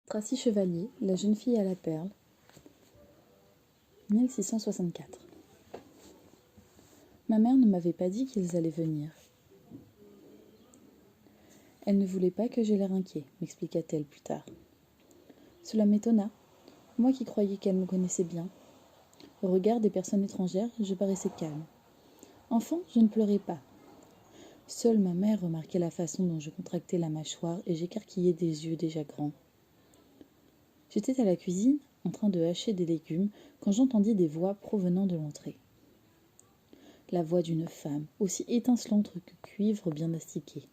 Tracy Chevalier, La jeune fille à la perle, 1664. Ma mère ne m'avait pas dit qu'ils allaient venir. Elle ne voulait pas que j'aie l'air inquiet, m'expliqua-t-elle plus tard. Cela m'étonna, moi qui croyais qu'elle me connaissait bien. Au regard des personnes étrangères, je paraissais calme. Enfant, je ne pleurais pas. Seule ma mère remarquait la façon dont je contractais la mâchoire et j'écarquillais des yeux déjà grands. J'étais à la cuisine, en train de hacher des légumes, quand j'entendis des voix provenant de l'entrée. La voix d'une femme, aussi étincelante que cuivre bien astiqué.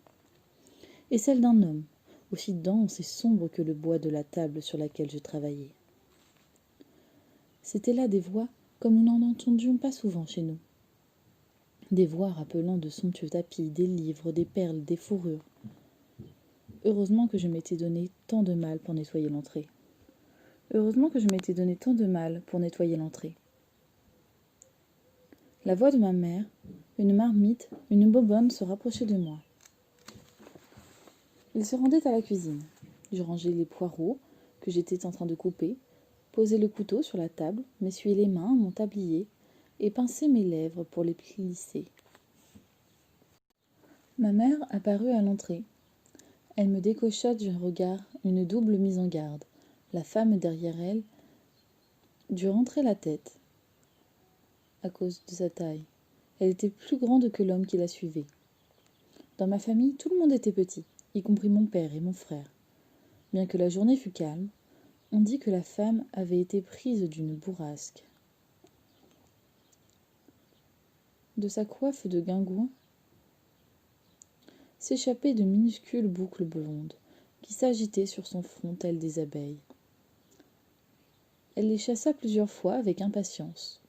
Et celle d'un homme, aussi dense et sombre que le bois de la table sur laquelle je travaillais. C'étaient là des voix comme nous n'en entendions pas souvent chez nous. Des voix rappelant de somptueux tapis, des livres, des perles, des fourrures. Heureusement que je m'étais donné tant de mal pour nettoyer l'entrée. La voix de ma mère, une marmite, une bobonne se rapprochaient de moi. Ils se rendaient à la cuisine. Je rangeais les poireaux que j'étais en train de couper, posais le couteau sur la table, m'essuyais les mains, mon tablier, et pinçais mes lèvres pour les plisser. Ma mère apparut à l'entrée. Elle me décocha d'un regard une double mise en garde. La femme derrière elle dut rentrer la tête, à cause de sa taille. Elle était plus grande que l'homme qui la suivait. Dans ma famille, tout le monde était petit, y compris mon père et mon frère. Bien que la journée fût calme, on dit que la femme avait été prise d'une bourrasque. De sa coiffe de guingouin s'échappaient de minuscules boucles blondes, qui s'agitaient sur son front telles des abeilles. Elle les chassa plusieurs fois avec impatience.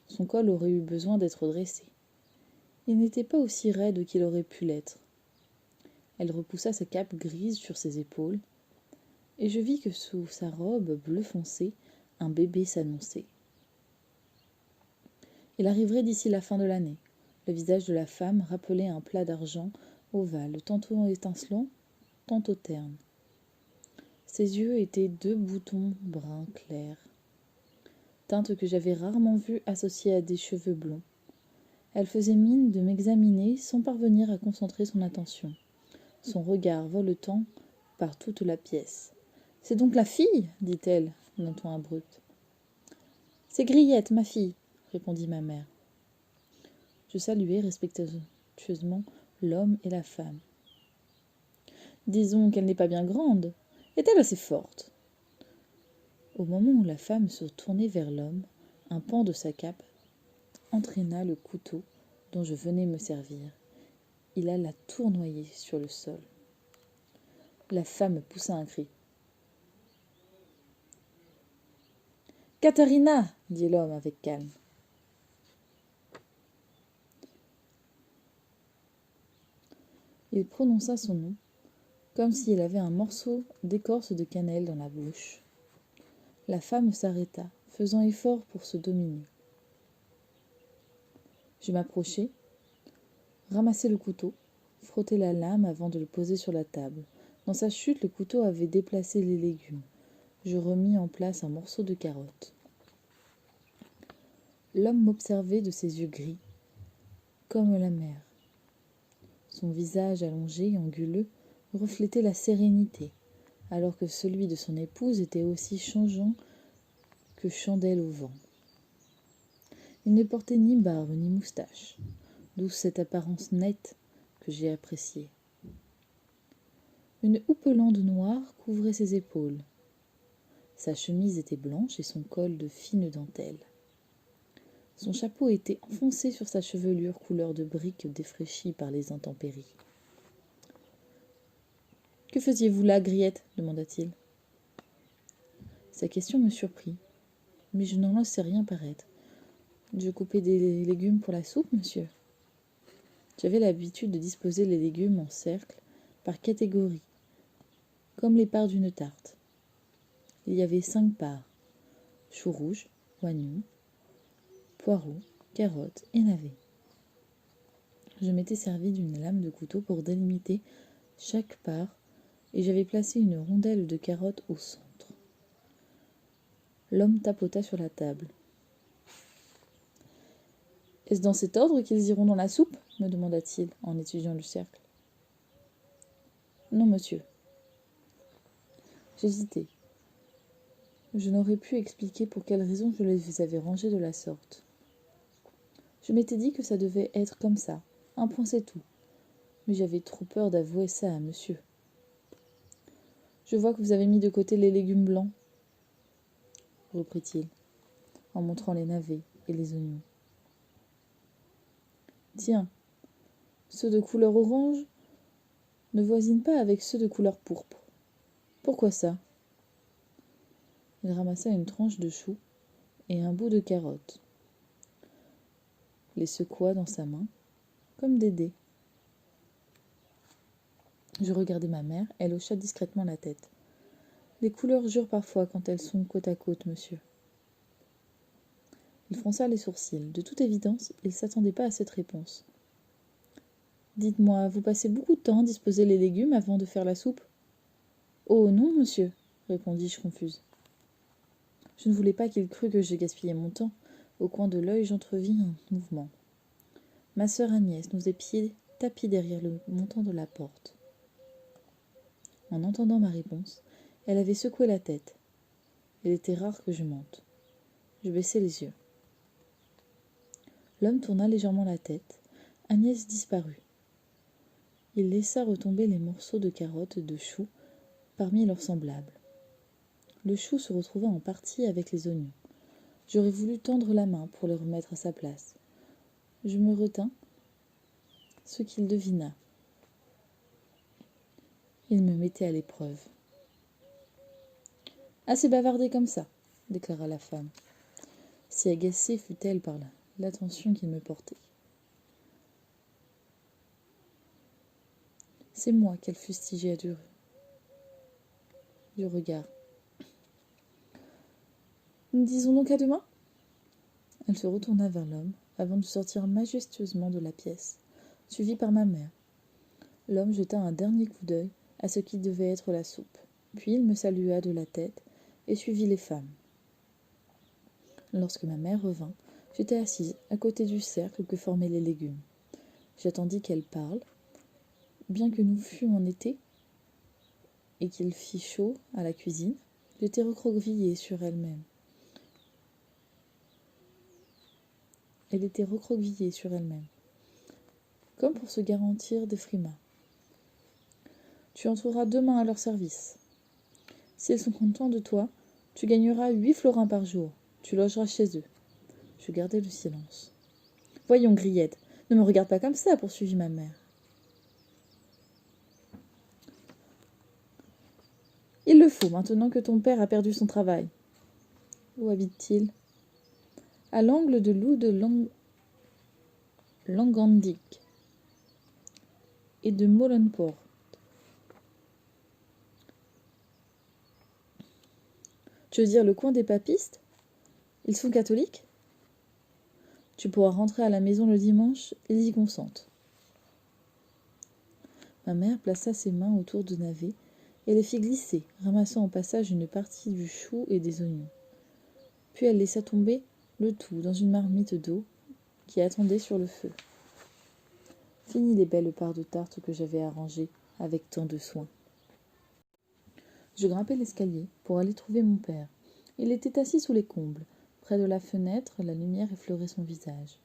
Son col aurait eu besoin d'être dressé. Il n'était pas aussi raide qu'il aurait pu l'être. Elle repoussa sa cape grise sur ses épaules, et je vis que sous sa robe bleu foncé, un bébé s'annonçait. Il arriverait d'ici la fin de l'année. Le visage de la femme rappelait un plat d'argent ovale, tantôt étincelant, tantôt terne. Ses yeux étaient deux boutons bruns clairs, teinte que j'avais rarement vue associée à des cheveux blonds. Elle faisait mine de m'examiner sans parvenir à concentrer son attention, son regard voletant par toute la pièce. « C'est donc la fille » dit-elle d'un ton abrupt. « C'est Griette, ma fille » répondit ma mère. Je saluai respectueusement l'homme et la femme. « Disons qu'elle n'est pas bien grande. Est-elle assez forte ?» Au moment où la femme se tournait vers l'homme, un pan de sa cape entraîna le couteau dont je venais me servir. Il alla tournoyer sur le sol. La femme poussa un cri. « Katharina » dit l'homme avec calme. Il prononça son nom, comme s'il avait un morceau d'écorce de cannelle dans la bouche. La femme s'arrêta, faisant effort pour se dominer. Je m'approchai, ramassai le couteau, frottai la lame avant de le poser sur la table. Dans sa chute, le couteau avait déplacé les légumes. Je remis en place un morceau de carotte. L'homme m'observait de ses yeux gris, comme la mer. Son visage allongé et anguleux reflétait la sérénité, alors que celui de son épouse était aussi changeant que chandelle au vent. Il ne portait ni barbe ni moustache, d'où cette apparence nette que j'ai appréciée. Une houppelande noire couvrait ses épaules. Sa chemise était blanche et son col de fine dentelle. Son chapeau était enfoncé sur sa chevelure couleur de brique défraîchie par les intempéries. « Que faisiez-vous là, Griette » demanda-t-il. Sa question me surprit, mais je n'en laissai rien paraître. « Je coupais des légumes pour la soupe, monsieur. » J'avais l'habitude de disposer les légumes en cercle, par catégorie, comme les parts d'une tarte. Il y avait 5 parts, choux rouges, oignons, poireaux, carottes et navets. Je m'étais servi d'une lame de couteau pour délimiter chaque part et j'avais placé une rondelle de carotte au centre. L'homme tapota sur la table. « Est-ce dans cet ordre qu'ils iront dans la soupe ?» me demanda-t-il en étudiant le cercle. « Non, monsieur. » J'hésitais. Je n'aurais pu expliquer pour quelle raison je les avais rangés de la sorte. Je m'étais dit que ça devait être comme ça, un point c'est tout. Mais j'avais trop peur d'avouer ça à monsieur. « Je vois que vous avez mis de côté les légumes blancs, » reprit-il, en montrant les navets et les oignons. « Tiens, ceux de couleur orange ne voisinent pas avec ceux de couleur pourpre. Pourquoi ça ?» Il ramassa une tranche de chou et un bout de carotte, les secoua dans sa main, comme des dés. Je regardai ma mère, elle hocha discrètement la tête. « Les couleurs jurent parfois quand elles sont côte à côte, monsieur. » Il fronça les sourcils. De toute évidence, il ne s'attendait pas à cette réponse. « Dites-moi, vous passez beaucoup de temps à disposer les légumes avant de faire la soupe ?»« Oh non, monsieur, » répondis-je confuse. Je ne voulais pas qu'il crût que je gaspillais mon temps. Au coin de l'œil, j'entrevis un mouvement. Ma sœur Agnès nous épiait tapis derrière le montant de la porte. En entendant ma réponse, elle avait secoué la tête. Il était rare que je mente. Je baissai les yeux. L'homme tourna légèrement la tête. Agnès disparut. Il laissa retomber les morceaux de carottes et de chou parmi leurs semblables. Le chou se retrouva en partie avec les oignons. J'aurais voulu tendre la main pour le remettre à sa place. Je me retins, ce qu'il devina. Il me mettait à l'épreuve. « Assez bavardé comme ça, » déclara la femme. Si agacée fut-elle par l'attention qu'il me portait. C'est moi qu'elle fustigeait du regard. « Nous disons donc à demain ?» Elle se retourna vers l'homme avant de sortir majestueusement de la pièce, suivie par ma mère. L'homme jeta un dernier coup d'œil à ce qui devait être la soupe, puis il me salua de la tête et suivit les femmes. Lorsque ma mère revint, j'étais assise à côté du cercle que formaient les légumes. J'attendis qu'elle parle, bien que nous fûmes en été et qu'il fît chaud à la cuisine, j'étais recroquevillée sur elle-même. Elle était recroquevillée sur elle-même, comme pour se garantir des frimas. « Tu entreras 2 mains à leur service. Si elles sont contents de toi, tu gagneras 8 florins par jour. Tu logeras chez eux. » Je gardai le silence. « Voyons, Griette, ne me regarde pas comme ça, » poursuivit ma mère. « Il le faut, maintenant que ton père a perdu son travail. » « Où habite-t-il ?»« À l'angle de l'Oue de Langandic et de Molenport. » Tu veux dire le coin des papistes ? Ils sont catholiques ? Tu pourras rentrer à la maison le dimanche, ils y consentent. Ma mère plaça ses mains autour de Navet et les fit glisser, ramassant au passage une partie du chou et des oignons. Puis elle laissa tomber le tout dans une marmite d'eau qui attendait sur le feu. Fini les belles parts de tarte que j'avais arrangées avec tant de soin. Je grimpai l'escalier pour aller trouver mon père. Il était assis sous les combles. Près de la fenêtre, la lumière effleurait son visage.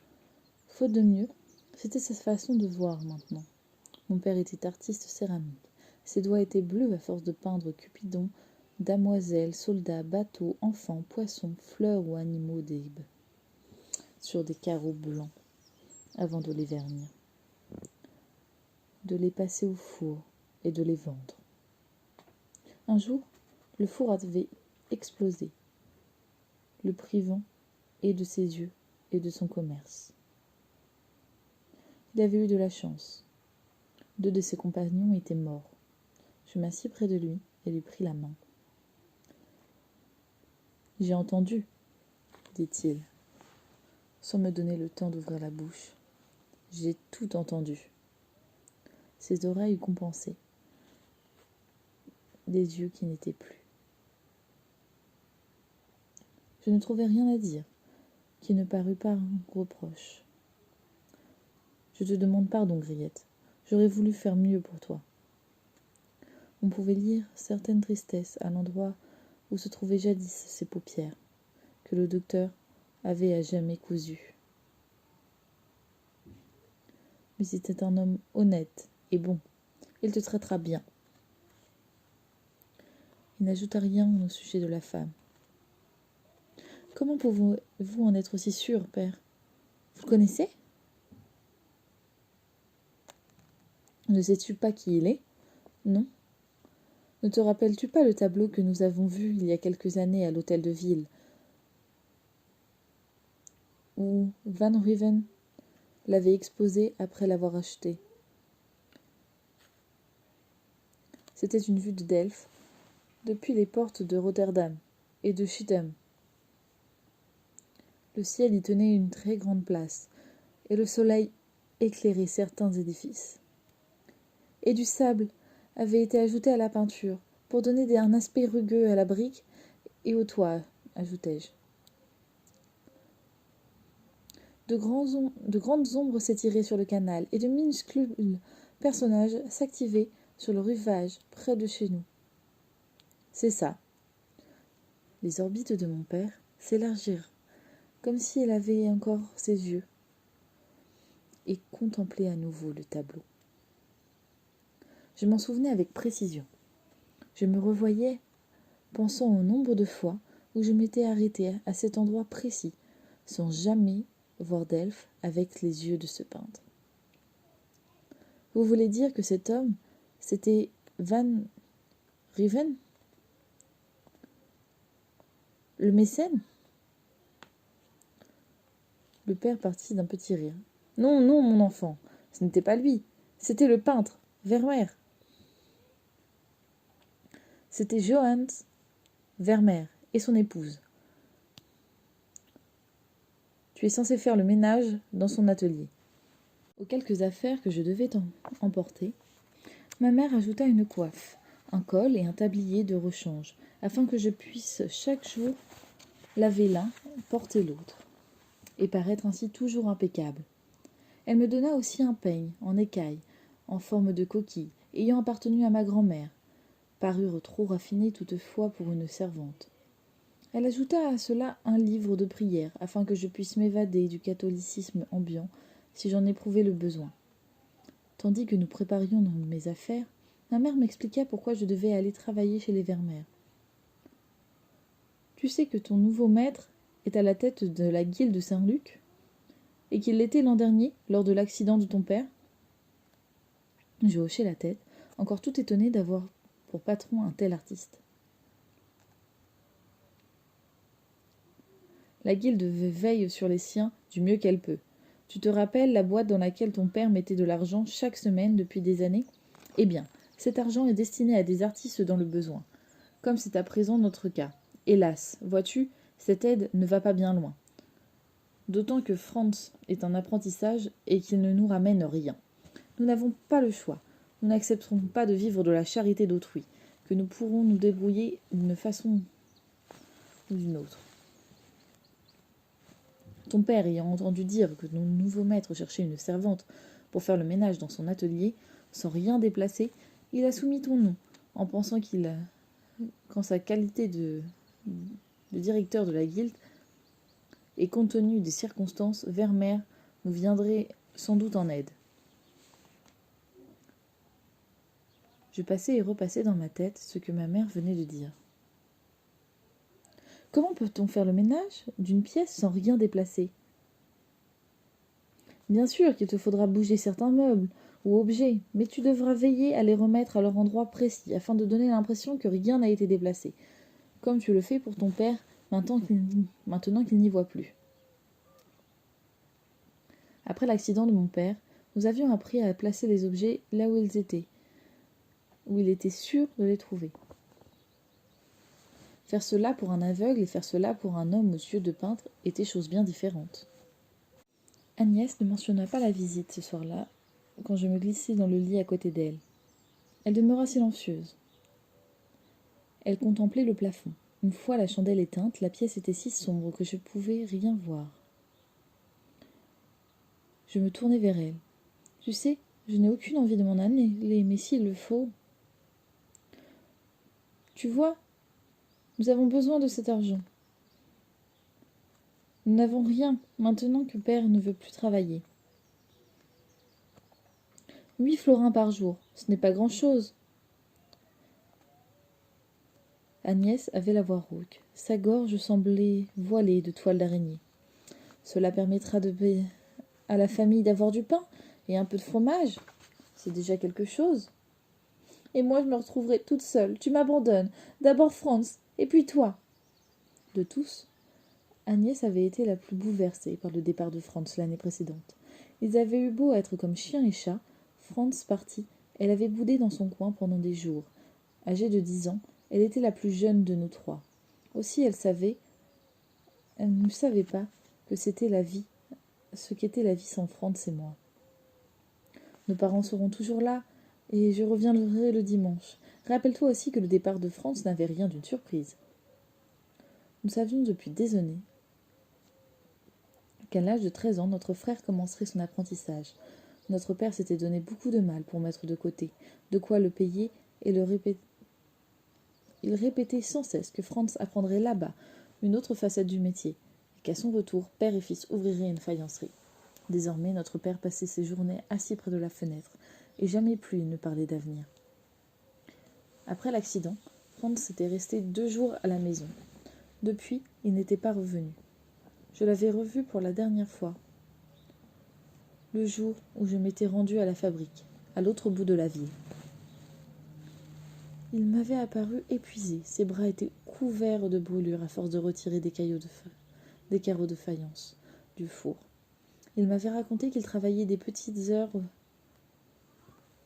Faute de mieux, c'était sa façon de voir maintenant. Mon père était artiste céramique. Ses doigts étaient bleus à force de peindre Cupidon, damoiselles, soldats, bateaux, enfants, poissons, fleurs ou animaux d'Hébé sur des carreaux blancs avant de les vernir, de les passer au four et de les vendre. Un jour, le four avait explosé, le privant et de ses yeux et de son commerce. Il avait eu de la chance. 2 de ses compagnons étaient morts. Je m'assis près de lui et lui pris la main. « J'ai entendu, » dit-il, sans me donner le temps d'ouvrir la bouche. J'ai tout entendu. Ses oreilles compensaient. des yeux qui n'étaient plus. Je ne trouvais rien à dire, qui ne parut pas un reproche. Je te demande pardon, Griette. J'aurais voulu faire mieux pour toi. On pouvait lire certaine tristesse à l'endroit où se trouvaient jadis ses paupières, que le docteur avait à jamais cousues. Mais c'était un homme honnête et bon. Il te traitera bien. Il n'ajouta rien au sujet de la femme. Comment pouvez-vous en être aussi sûr, père? Vous le connaissez? Ne sais-tu pas qui il est? Non. Ne te rappelles-tu pas le tableau que nous avons vu il y a quelques années à l'hôtel de ville, où Van Ruven l'avait exposé après l'avoir acheté? C'était une vue de Delft, depuis les portes de Rotterdam et de Schiedam. Le ciel y tenait une très grande place, et le soleil éclairait certains édifices. Et du sable avait été ajouté à la peinture, pour donner un aspect rugueux à la brique et au toit, ajoutai-je. De grandes ombres s'étiraient sur le canal, et de minuscules personnages s'activaient sur le rivage près de chez nous. C'est ça. Les orbites de mon père s'élargirent, comme s'il avait encore ses yeux, et contemplait à nouveau le tableau. Je m'en souvenais avec précision. Je me revoyais, pensant au nombre de fois où je m'étais arrêtée à cet endroit précis, sans jamais voir Delft avec les yeux de ce peintre. Vous voulez dire que cet homme, c'était Van Ruven? Le mécène? Le père partit d'un petit rire. Non, non, mon enfant, ce n'était pas lui. C'était le peintre, Vermeer. C'était Johannes Vermeer et son épouse. Tu es censé faire le ménage dans son atelier. Aux quelques affaires que je devais emporter, ma mère ajouta une coiffe, un col et un tablier de rechange, afin que je puisse chaque jour laver l'un, porter l'autre, et paraître ainsi toujours impeccable. Elle me donna aussi un peigne en écaille, en forme de coquille, ayant appartenu à ma grand-mère, parure trop raffinée toutefois pour une servante. Elle ajouta à cela un livre de prières, afin que je puisse m'évader du catholicisme ambiant, si j'en éprouvais le besoin. Tandis que nous préparions mes affaires, ma mère m'expliqua pourquoi je devais aller travailler chez les Vermeer. Tu sais que ton nouveau maître est à la tête de la guilde de Saint-Luc, et qu'il l'était l'an dernier, lors de l'accident de ton père? Je hochai la tête, encore tout étonné d'avoir pour patron un tel artiste. La guilde veille sur les siens du mieux qu'elle peut. Tu te rappelles la boîte dans laquelle ton père mettait de l'argent chaque semaine depuis des années? Eh bien, cet argent est destiné à des artistes dans le besoin, comme c'est à présent notre cas. Hélas, vois-tu, cette aide ne va pas bien loin. D'autant que Franz est en apprentissage et qu'il ne nous ramène rien. Nous n'avons pas le choix. Nous n'accepterons pas de vivre de la charité d'autrui, que nous pourrons nous débrouiller d'une façon ou d'une autre. Ton père, ayant entendu dire que nos nouveaux maîtres cherchaient une servante pour faire le ménage dans son atelier, sans rien déplacer, il a soumis ton nom, en pensant qu'en sa qualité de directeur de la guilde, et compte tenu des circonstances, Vermeer nous viendrait sans doute en aide. Je passais et repassais dans ma tête ce que ma mère venait de dire. Comment peut-on faire le ménage d'une pièce sans rien déplacer? Bien sûr qu'il te faudra bouger certains meubles ou objets, mais tu devras veiller à les remettre à leur endroit précis, afin de donner l'impression que rien n'a été déplacé, comme tu le fais pour ton père maintenant qu'il n'y voit plus. Après l'accident de mon père, nous avions appris à placer les objets là où ils étaient, où il était sûr de les trouver. Faire cela pour un aveugle et faire cela pour un homme aux yeux de peintre étaient choses bien différentes. Agnès ne mentionna pas la visite ce soir-là, quand je me glissai dans le lit à côté d'elle. Elle demeura silencieuse. Elle contemplait le plafond. Une fois la chandelle éteinte, la pièce était si sombre que je ne pouvais rien voir. Je me tournai vers elle. Tu sais, je n'ai aucune envie de m'en aller, mais s'il le faut. Tu vois, nous avons besoin de cet argent. Nous n'avons rien maintenant que père ne veut plus travailler. 8 florins par jour, ce n'est pas grand-chose. Agnès avait la voix rauque. Sa gorge semblait voilée de toile d'araignée. Cela permettra à la famille d'avoir du pain et un peu de fromage. C'est déjà quelque chose. Et moi, je me retrouverai toute seule. Tu m'abandonnes. D'abord Franz, et puis toi. De tous, Agnès avait été la plus bouleversée par le départ de Franz l'année précédente. Ils avaient eu beau être comme chien et chat. Franz parti, elle avait boudé dans son coin pendant des jours. Âgée de 10 ans, elle était la plus jeune de nous trois. Aussi elle ne savait pas que c'était la vie, ce qu'était la vie sans Franz et moi. Nos parents seront toujours là, et je reviendrai le dimanche. Rappelle-toi aussi que le départ de Franz n'avait rien d'une surprise. Nous savions depuis des années qu'à l'âge de 13 ans, notre frère commencerait son apprentissage. Notre père s'était donné beaucoup de mal pour mettre de côté, de quoi le payer et le répéter. Il répétait sans cesse que Franz apprendrait là-bas une autre facette du métier, et qu'à son retour, père et fils ouvriraient une faïencerie. Désormais, notre père passait ses journées assis près de la fenêtre, et jamais plus il ne parlait d'avenir. Après l'accident, Franz était resté 2 jours à la maison. Depuis, il n'était pas revenu. Je l'avais revu pour la dernière fois, le jour où je m'étais rendue à la fabrique, à l'autre bout de la ville. Il m'avait apparu épuisé, ses bras étaient couverts de brûlures à force de retirer des carreaux de faïence du four. Il m'avait raconté qu'il travaillait des petites heures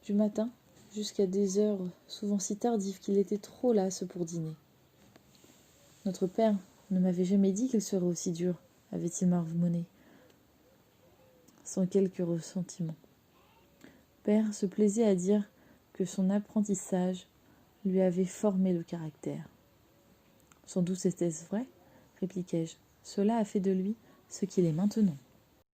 du matin jusqu'à des heures souvent si tardives qu'il était trop lasse pour dîner. Notre père ne m'avait jamais dit qu'il serait aussi dur, avait-il marmonné, sans quelque ressentiment. Père se plaisait à dire que son apprentissage lui avait formé le caractère. Sans doute était-ce vrai, répliquai-je. Cela a fait de lui ce qu'il est maintenant.